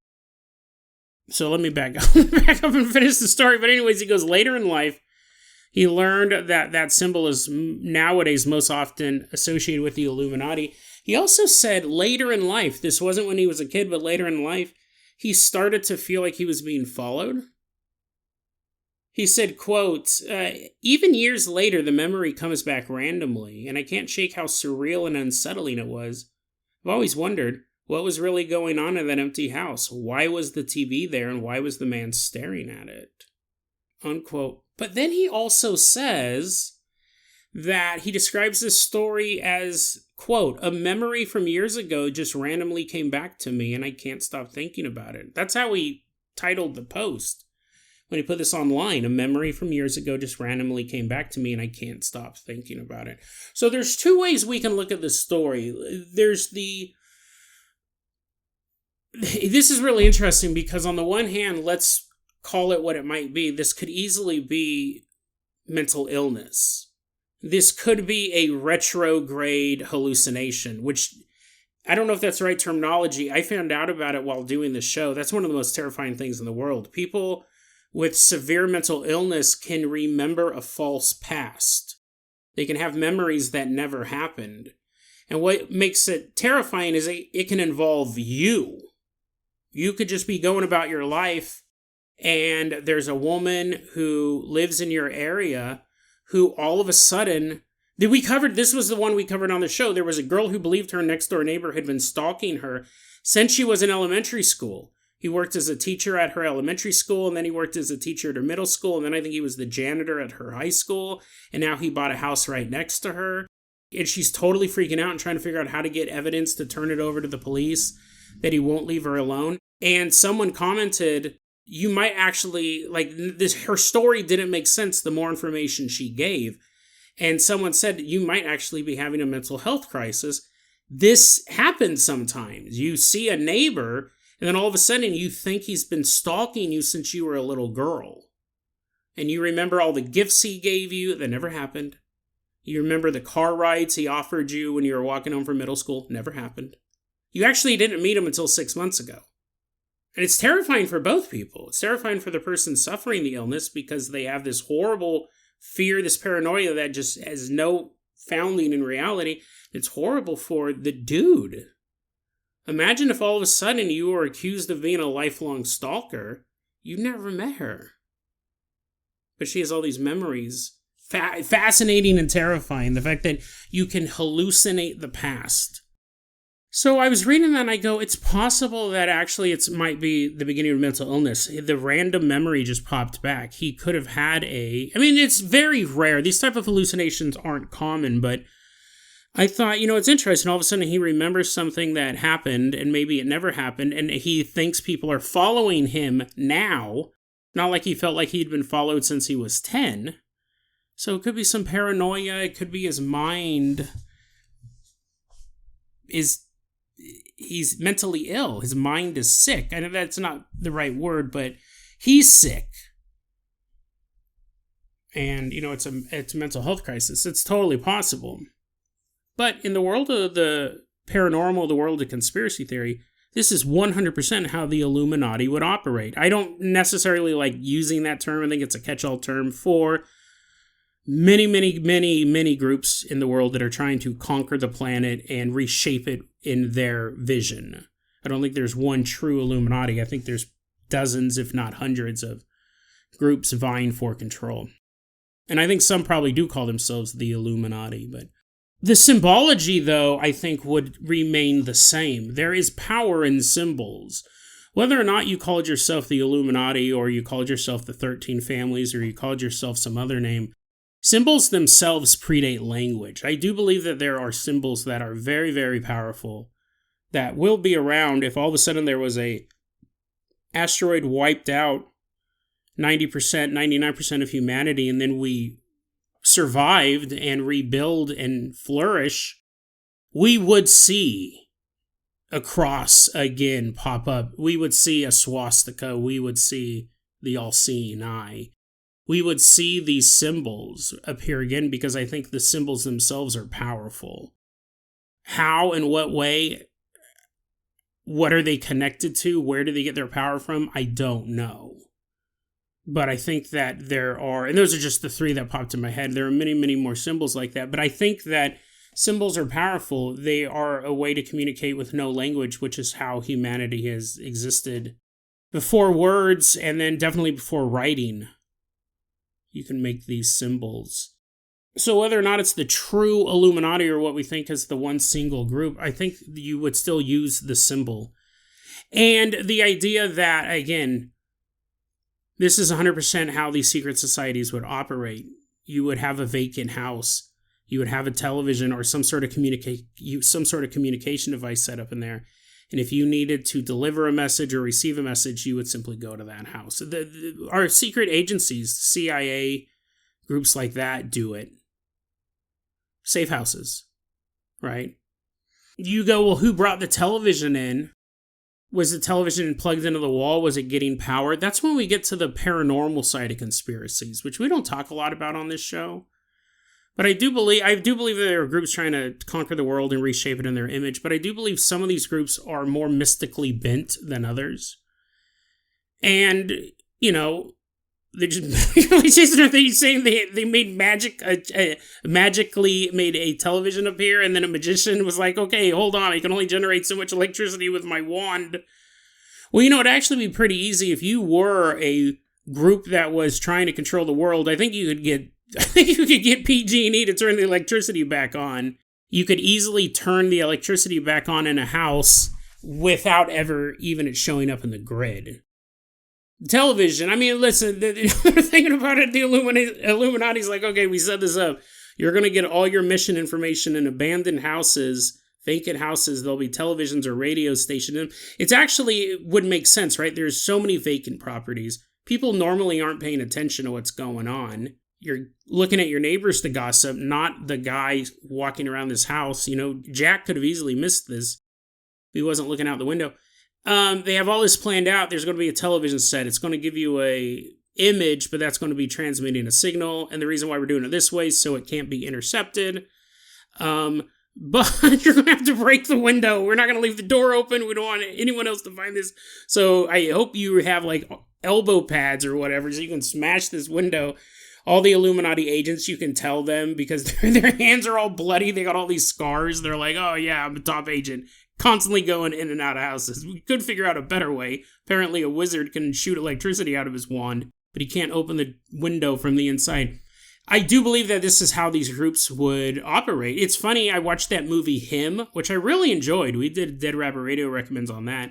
S2: So let me back up and finish the story. But anyways, he goes, later in life, he learned that that symbol is nowadays most often associated with the Illuminati. He also said later in life, this wasn't when he was a kid, but later in life, he started to feel like he was being followed. He said, quote, even years later, the memory comes back randomly, and I can't shake how surreal and unsettling it was. I've always wondered what was really going on in that empty house. Why was the TV there, and why was the man staring at it? Unquote. But then he also says that he describes this story as, quote, a memory from years ago just randomly came back to me and I can't stop thinking about it. That's how he titled the post when he put this online. A memory from years ago just randomly came back to me and I can't stop thinking about it. So there's two ways we can look at this story. There's this is really interesting because on the one hand, let's call it what it might be. This could easily be mental illness. This could be a retrograde hallucination, which I don't know if that's the right terminology. I found out about it while doing the show. That's one of the most terrifying things in the world. People with severe mental illness can remember a false past. They can have memories that never happened. And what makes it terrifying is it can involve you. You could just be going about your life and there's a woman who lives in your area who all of a sudden... This was the one we covered on the show. There was a girl who believed her next door neighbor had been stalking her since she was in elementary school. He worked as a teacher at her elementary school, and then he worked as a teacher at her middle school, and then I think he was the janitor at her high school, and now he bought a house right next to her. And she's totally freaking out and trying to figure out how to get evidence to turn it over to the police, that he won't leave her alone. And someone commented, you might actually, like, this, her story didn't make sense the more information she gave. And someone said, you might actually be having a mental health crisis. This happens sometimes. You see a neighbor, and then all of a sudden you think he's been stalking you since you were a little girl. And you remember all the gifts he gave you that never happened. You remember the car rides he offered you when you were walking home from middle school, never happened. You actually didn't meet him until 6 months ago. And it's terrifying for both people. It's terrifying for the person suffering the illness because they have this horrible fear, this paranoia that just has no founding in reality. It's horrible for the dude. Imagine if all of a sudden you were accused of being a lifelong stalker. You never met her. But she has all these memories. Fascinating and terrifying. The fact that you can hallucinate the past. So I was reading that and I go, it's possible that actually it might be the beginning of mental illness. The random memory just popped back. He could have had it's very rare. These type of hallucinations aren't common, but I thought, it's interesting. All of a sudden he remembers something that happened and maybe it never happened. And he thinks people are following him now. Not like he felt like he'd been followed since he was 10. So it could be some paranoia. It could be his mind he's mentally ill. His mind is sick. I know that's not the right word, but he's sick. And, it's a mental health crisis. It's totally possible. But in the world of the paranormal, the world of conspiracy theory, this is 100% how the Illuminati would operate. I don't necessarily like using that term. I think it's a catch-all term for many groups in the world that are trying to conquer the planet and reshape it in their vision. I don't think there's one true Illuminati. I think there's dozens, if not hundreds, of groups vying for control. And I think some probably do call themselves the Illuminati, but the symbology, though, I think would remain the same. There is power in symbols. Whether or not you called yourself the Illuminati, or you called yourself the 13 Families, or you called yourself some other name, symbols themselves predate language. I do believe that there are symbols that are very, very powerful that will be around if all of a sudden there was a asteroid wiped out 90%, 99% of humanity, and then we survived and rebuild and flourish. We would see a cross again pop up. We would see a swastika. We would see the all-seeing eye. We would see these symbols appear again because I think the symbols themselves are powerful. How and what way? What are they connected to? Where do they get their power from? I don't know. But I think that there are, and those are just the three that popped in my head. There are many more symbols like that. But I think that symbols are powerful. They are a way to communicate with no language, which is how humanity has existed before words and then definitely before writing. You can make these symbols. So whether or not it's the true Illuminati or what we think is the one single group, I think you would still use the symbol. And the idea that, again, this is 100% how these secret societies would operate. You would have a vacant house. You would have a television or some sort of communication device set up in there. And if you needed to deliver a message or receive a message, you would simply go to that house. Our secret agencies, CIA, groups like that do it. Safe houses, right? You go, well, who brought the television in? Was the television plugged into the wall? Was it getting power? That's when we get to the paranormal side of conspiracies, which we don't talk a lot about on this show. But I do believe that there are groups trying to conquer the world and reshape it in their image. But I do believe some of these groups are more mystically bent than others. And, they just saying they made magically made a television appear, and then a magician was like, okay, hold on, I can only generate so much electricity with my wand. Well, it'd actually be pretty easy if you were a group that was trying to control the world. I think you could get PG&E to turn the electricity back on. You could easily turn the electricity back on in a house without ever even it showing up in the grid. Television, listen, they're thinking about it, the Illuminati's like, okay, we set this up. You're going to get all your mission information in abandoned houses, vacant houses. There'll be televisions or radio stations in them. It would make sense, right? There's so many vacant properties. People normally aren't paying attention to what's going on. You're looking at your neighbors to gossip, not the guy walking around this house. Jack could have easily missed this if he wasn't looking out the window. They have all this planned out. There's going to be a television set. It's going to give you a image, but that's going to be transmitting a signal. And the reason why we're doing it this way is so it can't be intercepted. But you're going to have to break the window. We're not going to leave the door open. We don't want anyone else to find this. So I hope you have like elbow pads or whatever so you can smash this window. All the Illuminati agents, you can tell them because their hands are all bloody. They got all these scars. They're like, oh yeah, I'm a top agent. Constantly going in and out of houses. We could figure out a better way. Apparently a wizard can shoot electricity out of his wand, but he can't open the window from the inside. I do believe that this is how these groups would operate. It's funny, I watched that movie Him, which I really enjoyed. We did Dead Rabbit Radio recommends on that.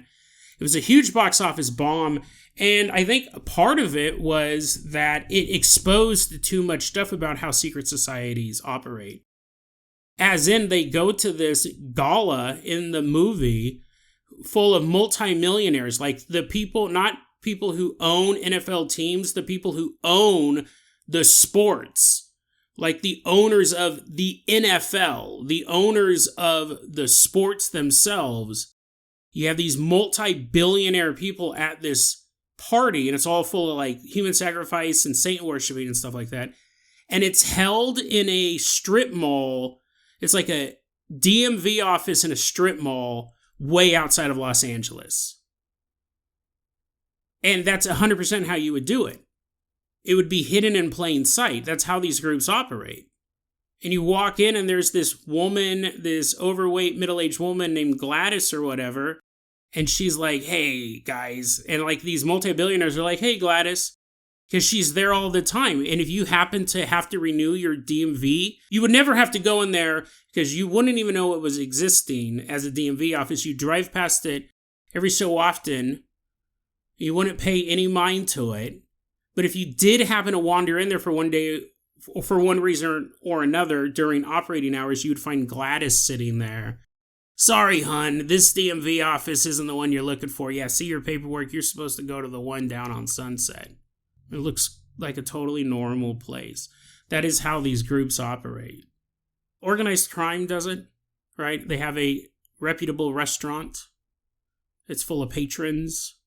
S2: It was a huge box office bomb, and I think part of it was that it exposed too much stuff about how secret societies operate. As in, they go to this gala in the movie full of multimillionaires, like the people, not people who own NFL teams, the people who own the sports, like the owners of the NFL, the owners of the sports themselves. You have these multi-billionaire people at this party, and it's all full of like human sacrifice and saint worshiping and stuff like that. And it's held in a strip mall. It's like a DMV office in a strip mall way outside of Los Angeles. And that's 100% how you would do it. It would be hidden in plain sight. That's how these groups operate. And you walk in and there's this woman, this overweight middle-aged woman named Gladys or whatever. And she's like, hey, guys. And like these multi-billionaires are like, hey, Gladys. Because she's there all the time. And if you happen to have to renew your DMV, you would never have to go in there because you wouldn't even know it was existing as a DMV office. You drive past it every so often. You wouldn't pay any mind to it. But if you did happen to wander in there for one day, or for one reason or another during operating hours, you would find Gladys sitting there. Sorry, hun, this DMV office isn't the one you're looking for. Yeah, see your paperwork. You're supposed to go to the one down on Sunset. It looks like a totally normal place. That is how these groups operate. Organized crime does it, right? They have a reputable restaurant. It's full of patrons,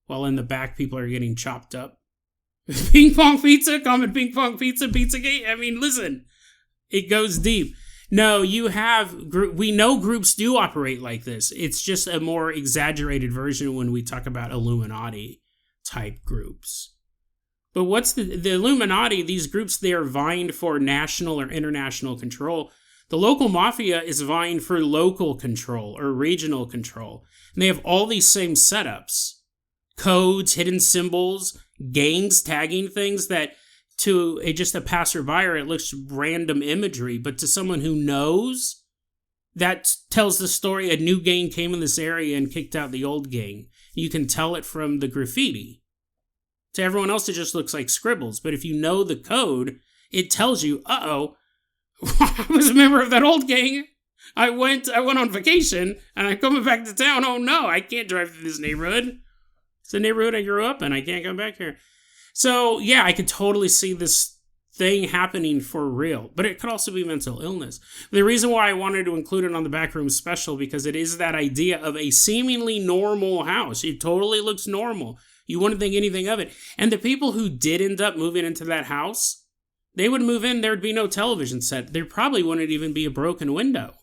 S2: while in the back people are getting chopped up. Ping pong pizza, common ping pong pizza, Pizzagate. I mean, listen, it goes deep. No, we know groups do operate like this. It's just a more exaggerated version when we talk about Illuminati type groups. But what's the Illuminati, these groups, they are vying for national or international control. The local mafia is vying for local control or regional control. And they have all these same setups. Codes, hidden symbols, gangs tagging things that to just a passerby it looks random imagery. But to someone who knows, that tells the story a new gang came in this area and kicked out the old gang. You can tell it from the graffiti. To everyone else, it just looks like scribbles. But if you know the code, it tells you, uh-oh, I was a member of that old gang. I went on vacation, and I'm coming back to town. Oh, no, I can't drive through this neighborhood. It's the neighborhood I grew up in. I can't come back here. So, yeah, I could totally see this thing happening for real. But it could also be mental illness. The reason why I wanted to include it on the Backrooms Special, because it is that idea of a seemingly normal house. It totally looks normal. You wouldn't think anything of it. And the people who did end up moving into that house, they would move in, there'd be no television set. There probably wouldn't even be a broken window.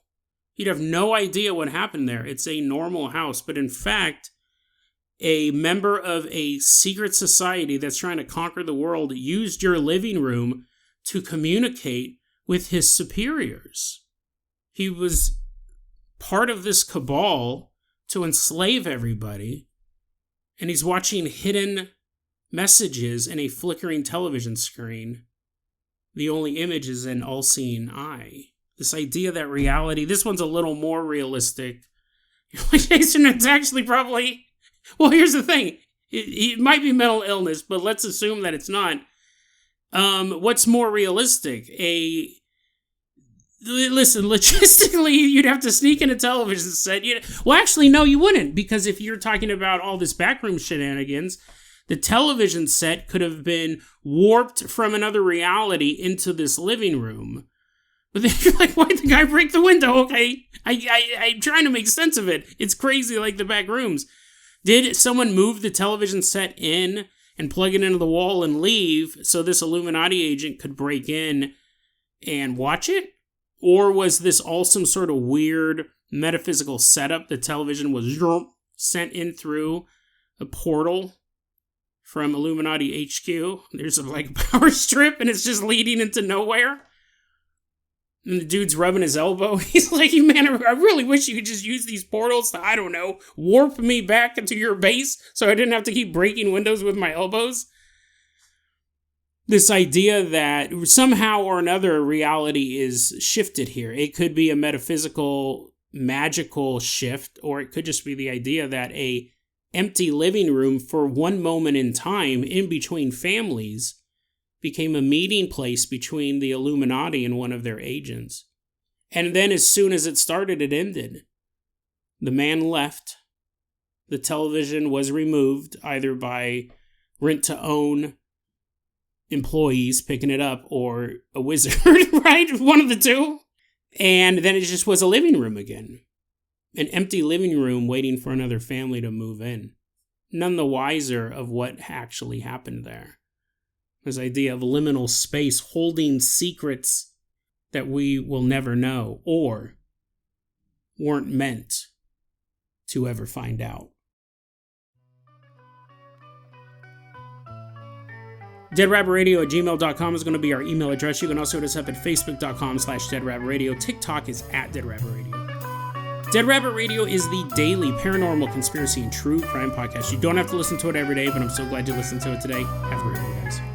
S2: You'd have no idea what happened there. It's a normal house. But in fact, a member of a secret society that's trying to conquer the world used your living room to communicate with his superiors. He was part of this cabal to enslave everybody. And he's watching hidden messages in a flickering television screen. The only image is an all-seeing eye. This idea that reality, this one's a little more realistic. You're like, Jason, it's actually probably... Well, here's the thing. It might be mental illness, but let's assume that it's not. What's more realistic? A Listen, logistically, you'd have to sneak in a television set. Well, actually, no, you wouldn't, because if you're talking about all this backroom shenanigans, the television set could have been warped from another reality into this living room. But then you're like, why'd the guy break the window? Okay, I'm trying to make sense of it. It's crazy like the back rooms. Did someone move the television set in and plug it into the wall and leave so this Illuminati agent could break in and watch it? Or was this all some sort of weird metaphysical setup? The television was sent in through a portal from Illuminati HQ. There's a power strip and it's just leading into nowhere. And the dude's rubbing his elbow. He's like, man, I really wish you could just use these portals to, I don't know, warp me back into your base so I didn't have to keep breaking windows with my elbows. This idea that somehow or another reality is shifted here. It could be a metaphysical, magical shift, or it could just be the idea that a empty living room for one moment in time in between families became a meeting place between the Illuminati and one of their agents. And then as soon as it started, it ended. The man left. The television was removed, either by rent-to-own employees picking it up or a wizard, right? One of the two. And then it just was a living room again. An empty living room waiting for another family to move in. None the wiser of what actually happened there. This idea of liminal space holding secrets that we will never know or weren't meant to ever find out. DeadRabbitRadio@gmail.com is going to be our email address. You can also hit us up at Facebook.com/DeadRabbitRadio. TikTok is @DeadRabbitRadio. Dead Rabbit Radio is the daily paranormal, conspiracy, and true crime podcast. You don't have to listen to it every day, but I'm so glad you listened to it today. Have a great one, guys.